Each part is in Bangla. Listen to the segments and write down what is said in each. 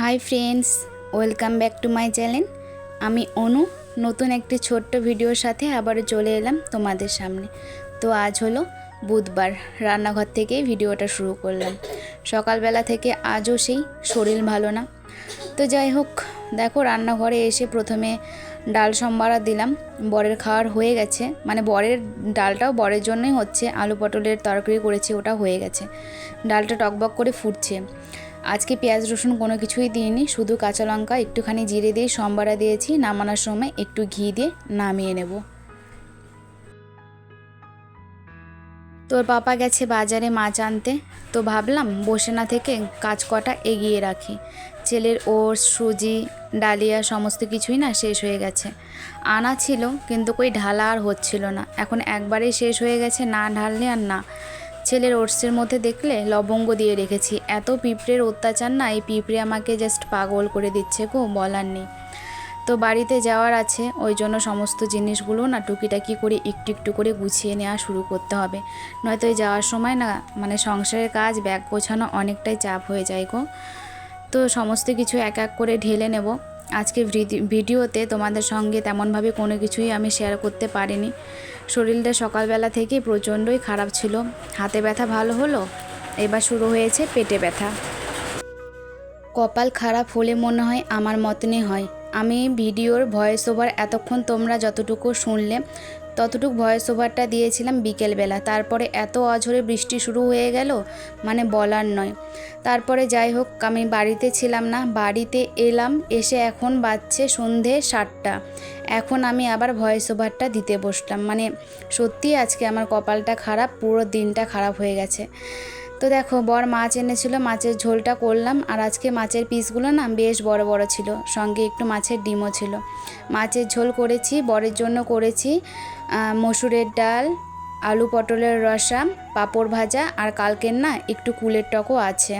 Hi friends, welcome back to my channel. আমি অনু নতুন একটি ছোট্ট ভিডিওর সাথে আবারও চলে এলাম তোমাদের সামনে। তো আজ হলো বুধবার, রান্নাঘর থেকেই ভিডিওটা শুরু করলাম। সকালবেলা থেকে আজও সেই শরীর ভালো না। তো যাই হোক, দেখো রান্নাঘরে এসে প্রথমে ডাল সম্বারা দিলাম। বরের খাওয়ার হয়ে গেছে, মানে বরের ডালটাও বরের জন্যই হচ্ছে। আলু পটলের তরকারি করেছি, ওটা হয়ে গেছে। ডালটা টকবক করে ফুটছে। আজকে পেঁয়াজ রসুন কোনো কিছুই দিইনি, শুধু কাঁচা লঙ্কা একটুখানি জিরে দিয়ে সম্বারা দিয়েছি। নামানোর সময় একটু ঘি দিয়ে নামিয়ে নেব। তোর পাপা গেছে বাজারে মাছ আনতে, তো ভাবলাম বসে না থেকে কাজ কটা এগিয়ে রাখি। ছেলের ওটস, সুজি, ডালিয়া সমস্ত কিছুই না শেষ হয়ে গেছে। আনা ছিল কিন্তু কই ঢালা আর হচ্ছিল না। এখন একবারেই শেষ হয়ে গেছে, না ঢাললে আর না। ছেলের ওটসের মধ্যে দেখলে লবঙ্গ দিয়ে রেখেছি। এত পিঁপড়ের অত্যাচার না, এই পিঁপড়ে আমাকে জাস্ট পাগল করে দিচ্ছে গো, বলার নেই। তো বাড়িতে যাওয়ার আছে, ওই জন্য সমস্ত জিনিসগুলো না টুকিটাকি করে একটু একটু করে গুছিয়ে নেওয়া শুরু করতে হবে। নয়তো এই যাওয়ার সময় না মানে সংসারের কাজ, ব্যাগ গোছানো অনেকটাই চাপ হয়ে যায় গো। তো সমস্ত কিছু এক এক করে ঢেলে নেব। আজকে ভিডিওতে তোমাদের সঙ্গে তেমনভাবে কোনো কিছুই আমি শেয়ার করতে পারিনি। শরীরটা সকালবেলা থেকেই প্রচণ্ডই খারাপ ছিল। হাতে ব্যথা ভালো হলো, এবার শুরু হয়েছে পেটে ব্যথা। কপাল খারাপ হলে মনে হয় আমার মতনই হয়। আমি ভিডিওর ভয়েস ওভার এতক্ষণ তোমরা যতটুকু শুনলে ততটুকু ভয়েস ওভারটা দিয়েছিলাম বিকেলবেলা। তারপরে এত অঝোরে বৃষ্টি শুরু হয়ে গেল, মানে বলার নয়। তারপরে যাই হোক, আমি বাড়িতে ছিলাম না, বাড়িতে এলাম। এসে এখন বাজছে সন্ধে 7টা। এখন আমি আবার ভয়েস ওভারটা দিতে বসলাম। মানে সত্যি আজকে আমার কপালটা খারাপ, পুরো দিনটা খারাপ হয়ে গেছে। তো দেখো, বর মাছ এনেছিল, মাছের ঝোলটা করলাম। আর আজকে মাছের পিসগুলো না বেশ বড় বড় ছিল, সঙ্গে একটু মাছের ডিমও ছিল। মাছের ঝোল করেছি, বরের জন্য করেছি মসুরের ডাল, আলু পটলের রসা, পাঁপড় ভাজা, আর কালকের না একটু কুলের টকও আছে।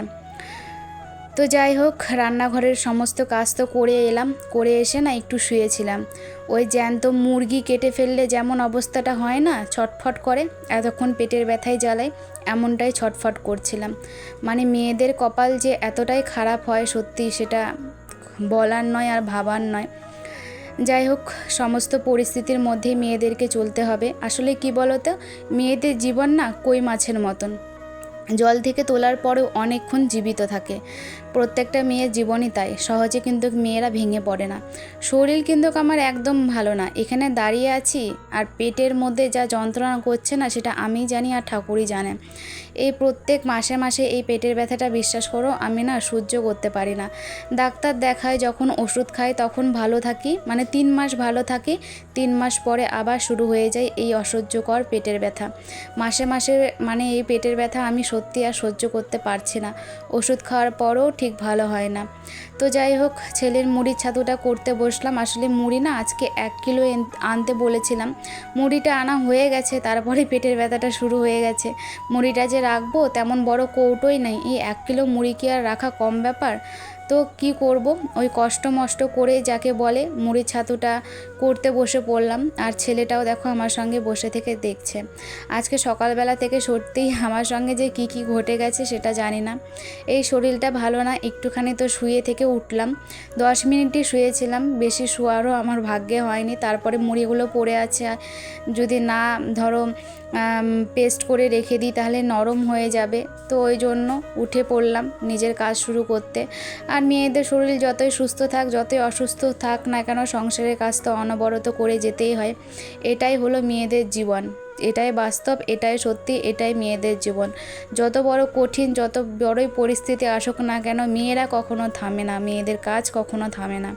তো যাই হোক, রান্নাঘরের সমস্ত কাজ তো করে এলাম, করে এসে না একটু শুয়েছিলাম। ওই জ্যান্ত মুরগি কেটে ফেললে যেমন অবস্থাটা হয় না, ছটফট করে, এতক্ষণ পেটের ব্যথায় জ্বালায়, এমনটাই ছটফট করছিলাম। মানে মেয়েদের কপাল যে এতটাই খারাপ হয়, সত্যি সেটা বলার নয় আর ভাবার নয়। যাই হোক, সমস্ত পরিস্থিতির মধ্যেই মেয়েদেরকে চলতে হবে। আসলে কি বলো তো, মেয়েদের জীবন না কই মাছের মতন, জল থেকে তোলার পরেও অনেকক্ষণ জীবিত থাকে। প্রত্যেকটা মেয়ের জীবনই তাই, সহজে কিন্তু মেয়েরা ভেঙে পড়ে না। শরীর কিন্তু আমার একদম ভালো না, এখানে দাঁড়িয়ে আছি আর পেটের মধ্যে যা যন্ত্রণা করছে না, সেটা আমি জানি আর ঠাকুরই জানে। এই প্রত্যেক মাসে মাসে এই পেটের ব্যথাটা বিশ্বাস করো আমি না সহ্য করতে পারি না। ডাক্তার দেখায়, যখন ওষুধ খাই তখন ভালো থাকি, মানে 3 মাস ভালো থাকি। 3 মাস পরে আবার শুরু হয়ে যায় এই অসহ্যকর পেটের ব্যথা। মাসে মাসে মানে এই পেটের ব্যথা আমি সত্যি আর সহ্য করতে পারছি না। ওষুধ খাওয়ার পরও ঠিক ভালো হয় না। তো যাই হোক, ছেলের মুড়ির ছাতুটা করতে বসলাম। আসলে মুড়ি না আজকে 1 কিলো আনতে বলেছিলাম, মুড়িটা আনা হয়ে গেছে, তারপরে পেটের ব্যথাটা শুরু হয়ে গেছে। মুড়িটা যে রাখবো তেমন বড় কৌটোই নেই, এই 1 কিলো মুড়ি কি আর রাখা কম ব্যাপার? তো কি করব, ওই কষ্ট মষ্ট করে যাকে বলে মুড়ির ছাতুটা করতে বসে পড়লাম। আর ছেলেটাও দেখো আমার সঙ্গে বসে থেকে দেখছে। আজকে সকালবেলা থেকে সত্যিই আমার সঙ্গে যে কি কি ঘটে গেছে সেটা জানি না। এই শরীরটা ভালো না, একটুখানি তো শুয়ে থেকে উঠলাম, 10 মিনিটই শুয়েছিলাম, বেশি শোয়ারও আমার ভাগ্যে হয়নি। তারপরে মুড়িগুলো পড়ে আছে, যদি না ধরো পেস্ট করে রেখে দিই তাহলে নরম হয়ে যাবে। তো ওই জন্য উঠে পড়লাম নিজের কাজ শুরু করতে। আর মেয়েদের শরীর যতই সুস্থ থাক, যতই অসুস্থ থাক না কেন, সংসারের কাজ তো অনবরত করে যেতেই হয়। এটাই হলো মেয়েদের জীবন, এটাই বাস্তব, এটাই সত্যি, এটাই মেয়েদের জীবন। যত বড় কঠিন, যত বড়ই পরিস্থিতি আসুক না কেন, মেয়েরা কখনো থামে না, মেয়েদের কাজ কখনো থামে না।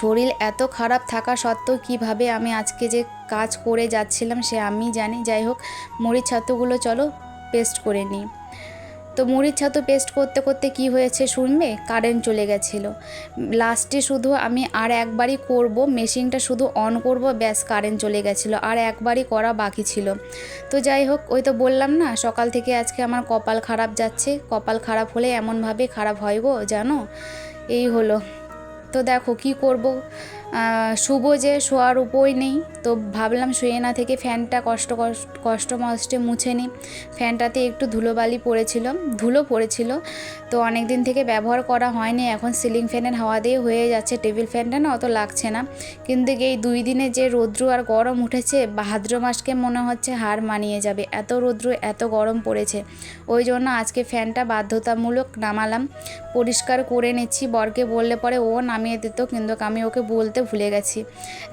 শরীর এত খারাপ থাকা সত্ত্বেও কীভাবে আমি আজকে যে কাজ করে যাচ্ছিলাম সে আমি জানি। যাই হোক, মুড়ির ছাতুগুলো চলো পেস্ট করে নিই। তো মুড়ির ছাতু পেস্ট করতে করতে কি হয়েছে শুনবে, কারেন্ট চলে গেছিলো। লাস্টে শুধু আমি আর একবারই করব, মেশিনটা শুধু অন করব, ব্যাস কারেন্ট চলে গেছিলো, আর একবারই করা বাকি ছিল। তো যাই হোক, ওই তো বললাম না সকাল থেকে আজকে আমার কপাল খারাপ যাচ্ছে। কপাল খারাপ হলে এমনভাবে খারাপ হয় গো, জানো, এই হলো। তো দেখো কি করব, শুভ যে শোয়ার উপায় নেই, তো ভাবলাম শুয়ে না থেকে ফ্যানটা কষ্ট মষ্টে মুছে নিই। ফ্যানটাতে একটু ধুলো পড়েছিল, তো অনেক দিন থেকে ব্যবহার করা হয়নি। এখন সিলিং ফ্যানের হাওয়া দিয়ে হয়ে যাচ্ছে, টেবিল ফ্যানটা না অত লাগছে না। কিন্তু এই 2 দিনে যে রৌদ্র আর গরম উঠেছে, ভাদ্র মাসকে মনে হচ্ছে হার মানিয়ে যাবে, এত রৌদ্র এত গরম পড়েছে। ওই জন্য আজকে ফ্যানটা বাধ্যতামূলক নামালাম, পরিষ্কার করে নিচ্ছি। বরকে বললে পরে ও নামিয়ে দিত, কিন্তু আমি ওকে বলতে ভুলে গেছি।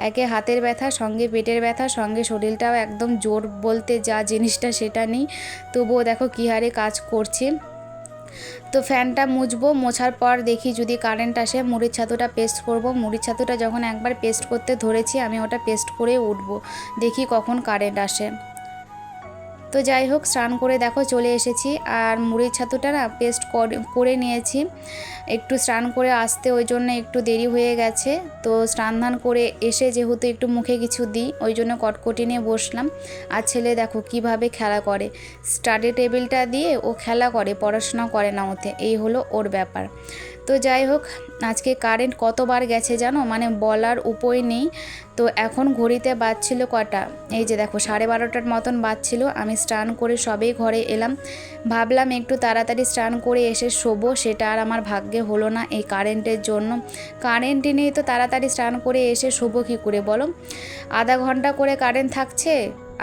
একে হাতের ব্যথা, সঙ্গে পেটের ব্যথা, সঙ্গে শরীরটাও একদম জোর বলতে যা জিনিসটা সেটা নেই, তবুও দেখো কী হারে কাজ করছি। তো ফ্যানটা মুছবো, মোছার পর দেখি যদি কারেন্ট আসে মুড়ির ছাতুটা পেস্ট করব। মুড়ির ছাতুটা যখন একবার পেস্ট করতে ধরেছি আমি ওটা পেস্ট করে উঠবো, দেখি কখন কারেন্ট আসে। তো যাই হোক, স্নান করে দেখো চলে এসেছি, আর মুড়ির ছাতুটা না পেস্ট করে নিয়েছি। একটু স্নান করে আসতে ওই জন্য একটু দেরি হয়ে গেছে। তো স্নান ধান করে এসে যেহেতু একটু মুখে কিছু দিই, ওই জন্য কটকটি নিয়ে বসলাম। আর ছেলে দেখো কিভাবে খেলা করে, স্টাডি টেবিলটা দিয়ে ও খেলা করে, পড়াশোনা করে না ওতে, এই হলো ওর ব্যাপার। তো যাই হোক, আজকে কারেন্ট কতবার গেছে জানো, মানে বলার উপায় নেই। তো এখন ঘড়িতে বাজছিল কটা, এই যে দেখো 12:30টার মতন বাজছিল। আমি স্নান করে সবেই ঘরে এলাম, ভাবলাম একটু তাড়াতাড়ি স্নান করে এসে শোবো, সেটা আর আমার ভাগ্যে হলো না এই কারেন্টের জন্য। কারেন্টই নেই তো তাড়াতাড়ি স্নান করে এসে শোবো কী করে বলো। আধা ঘন্টা করে কারেন্ট থাকছে,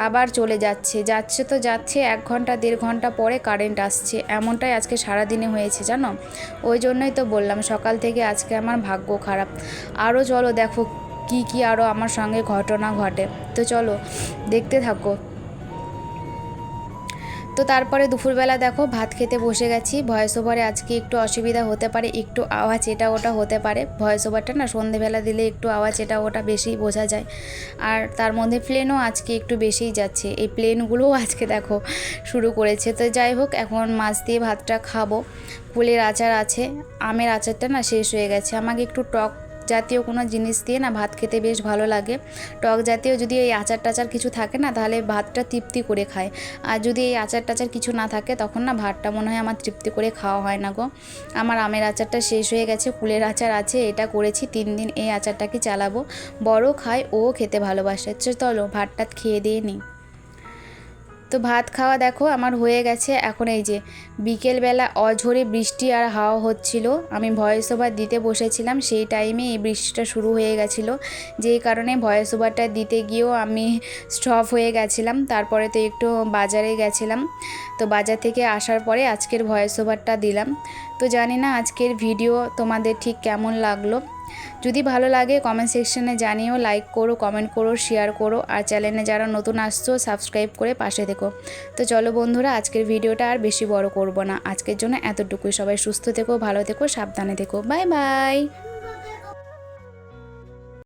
আবার চলে যাচ্ছে তো যাচ্ছে, 1 ঘন্টা 1.5 ঘন্টা পরে কারেন্ট আসছে। এমনটাই আজকে সারাদিনে হয়েছে জানো। ওই জন্যই তো বললাম সকাল থেকে আজকে আমার ভাগ্য খারাপ। আরও চলো দেখো কি আরও আমার সঙ্গে ঘটনা ঘটে, তো চলো দেখতে থাকো। তো তারপরে দুপুরবেলা দেখো ভাত খেতে বসে গেছি। ভয়েস ওভারে আজকে একটু অসুবিধা হতে পারে, একটু আওয়াজ এটা ওটা হতে পারে। ভয়েস ওভারটা না সন্ধেবেলা দিলে একটু আওয়াজ এটা ওটা বেশি বোঝা যায়, আর তার মধ্যে প্লেনও আজকে একটু বেশিই যাচ্ছে। এই প্লেনগুলোও আজকে দেখো শুরু করেছে। তো যাই হোক, এখন মাছ দিয়ে ভাতটা খাবো। কুলের আচার আছে, আমের আচারটা না শেষ হয়ে গেছে। আমাকে একটু টক জাতীয় কোনো জিনিস দিয়ে না ভাত খেতে বেশ ভালো লাগে। টক জাতীয় যদি এই আচার টাচার কিছু থাকে না, তাহলে ভাতটা তৃপ্তি করে খায়। আর যদি এই আচার টাচার কিছু না থাকে, তখন না ভাতটা মনে হয় আমার তৃপ্তি করে খাওয়া হয় না গো। আমার আমের আচারটা শেষ হয়ে গেছে, কুলের আচার আছে, এটা করেছি 3 দিন, এই আচারটাকে চালাবো। বড় খায়, ও খেতে ভালোবাসে। চলো ভাতটা খেয়ে দিয়ে নিই। তো ভাত খাওয়া দেখো আমার হয়ে গেছে। এখন এই যে বিকেলবেলা অঝোরে বৃষ্টি আর হাওয়া হচ্ছিল, আমি ভয়েস ওভার দিতে বসেছিলাম, সেই টাইমে এই বৃষ্টিটা শুরু হয়ে গেছিলো, যেই কারণে ভয়েস ওভারটা দিতে গিয়েও আমি স্টপ হয়ে গেছিলাম। তারপরে তো একটু বাজারে গেছিলাম, তো বাজার থেকে আসার পরে আজকের ভয়েস ওভারটা দিলাম। তো জানি না আজকের ভিডিও তোমাদের ঠিক কেমন লাগলো। যদি ভালো লাগে কমেন্ট সেকশনে জানিও, লাইক করো, কমেন্ট করো, শেয়ার করো, আর চ্যানেলে যারা নতুন আসছো সাবস্ক্রাইব করে পাশে থেকো। তো চলো বন্ধুরা, আজকের ভিডিওটা আর বেশি বড় করব না, আজকের জন্য এতটুকুই। সবাই সুস্থ থেকো, ভালো থেকো, সাবধানে থেকো, বাই বাই।